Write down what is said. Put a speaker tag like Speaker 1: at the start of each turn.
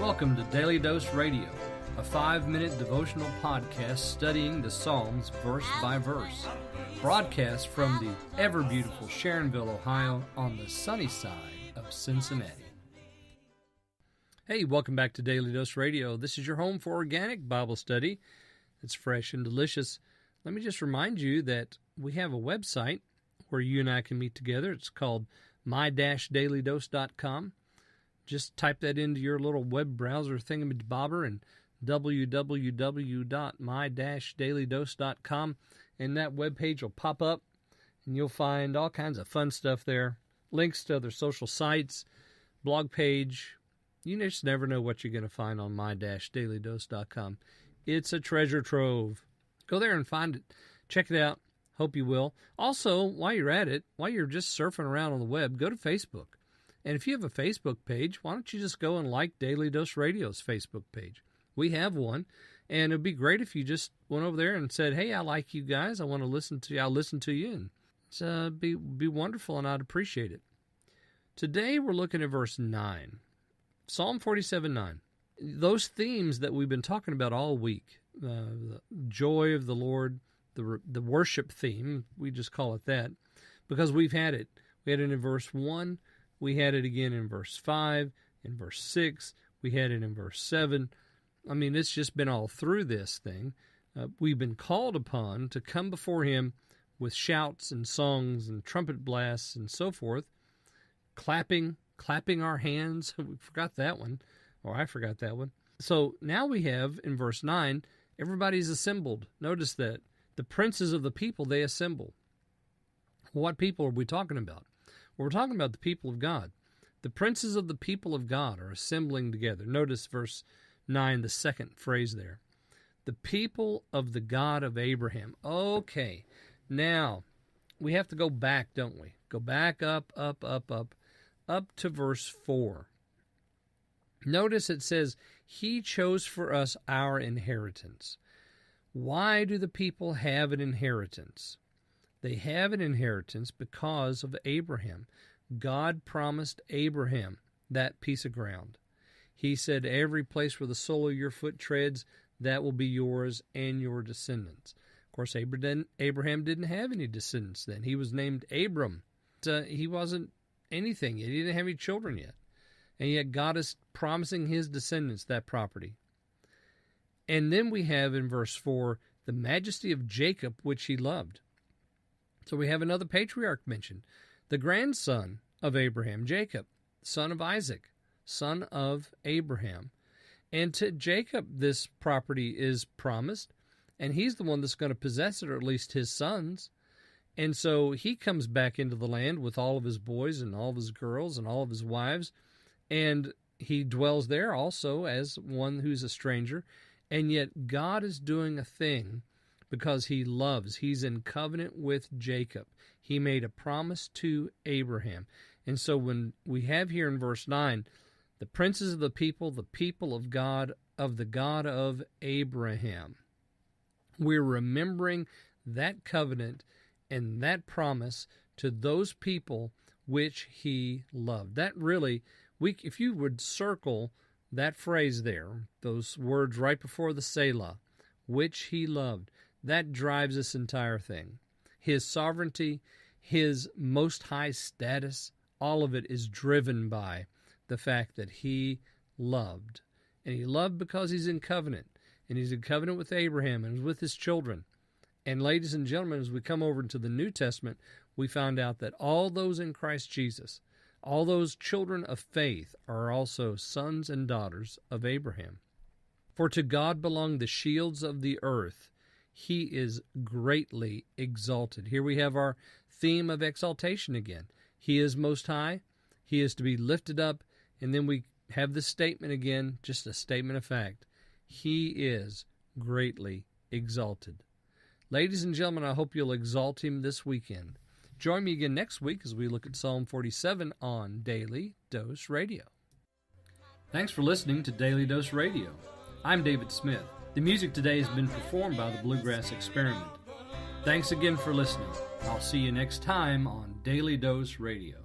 Speaker 1: Welcome to Daily Dose Radio, a 5-minute devotional podcast studying the Psalms verse by verse. Broadcast from the ever-beautiful Sharonville, Ohio, on the sunny side of Cincinnati. Hey, welcome back to Daily Dose Radio. This is your home for organic Bible study. It's fresh and delicious. Let me just remind you that we have a website where you and I can meet together. It's called my-dailydose.com. Just type that into your little web browser thingamabobber and www.my-dailydose.com, and that webpage will pop up, and you'll find all kinds of fun stuff there, links to other social sites, blog page. You just never know what you're going to find on my-dailydose.com. It's a treasure trove. Go there and find it. Check it out. Hope you will. Also, while you're at it, while you're just surfing around on the web, go to Facebook. And if you have a Facebook page, why don't you just go and like Daily Dose Radio's Facebook page? We have one, and it'd be great if you just went over there and said, hey, I like you guys. I want to listen to you. I'll listen to you, and it's be wonderful, and I'd appreciate it. Today, we're looking at verse 9, Psalm 47:9. Those themes that we've been talking about all week, the joy of the Lord, the worship theme, we just call it that, because we've had it. We had it in verse 1. We had it again in verse 5, in verse 6. We had it in verse 7. I mean, it's just been all through this thing. We've been called upon to come before Him with shouts and songs and trumpet blasts and so forth, clapping our hands. We forgot that one, or I forgot that one. So now we have, in verse 9, everybody's assembled. Notice that. The princes of the people, they assemble. What people are we talking about? Well, we're talking about the people of God. The princes of the people of God are assembling together. Notice verse 9, the second phrase there. The people of the God of Abraham. Okay, now we have to go back, don't we? Go back up to verse 4. Notice it says, He chose for us our inheritance. Why do the people have an inheritance? They have an inheritance because of Abraham. God promised Abraham that piece of ground. He said, every place where the sole of your foot treads, that will be yours and your descendants. Of course, Abraham didn't have any descendants then. He was named Abram. He wasn't anything yet. He didn't have any children yet. And yet God is promising his descendants that property. And then we have in verse 4, the majesty of Jacob, which he loved. So we have another patriarch mentioned, the grandson of Abraham, Jacob, son of Isaac, son of Abraham. And to Jacob this property is promised, and he's the one that's going to possess it, or at least his sons. And so he comes back into the land with all of his boys and all of his girls and all of his wives, and he dwells there also as one who's a stranger. And yet God is doing a thing because he loves. He's in covenant with Jacob. He made a promise to Abraham. And so when we have here in verse 9, the princes of the people of God, of the God of Abraham, we're remembering that covenant and that promise to those people which he loved. That really, if you would circle that phrase there, those words right before the Selah, which he loved, that drives this entire thing. His sovereignty, his most high status, all of it is driven by the fact that he loved. And he loved because he's in covenant. And he's in covenant with Abraham and with his children. And ladies and gentlemen, as we come over into the New Testament, we found out that all those in Christ Jesus, all those children of faith, are also sons and daughters of Abraham. For to God belong the shields of the earth. He is greatly exalted. Here we have our theme of exaltation again. He is most high. He is to be lifted up. And then we have this statement again, just a statement of fact. He is greatly exalted. Ladies and gentlemen, I hope you'll exalt him this weekend. Join me again next week as we look at Psalm 47 on Daily Dose Radio. Thanks for listening to Daily Dose Radio. I'm David Smith. The music today has been performed by the Bluegrass Experiment. Thanks again for listening. I'll see you next time on Daily Dose Radio.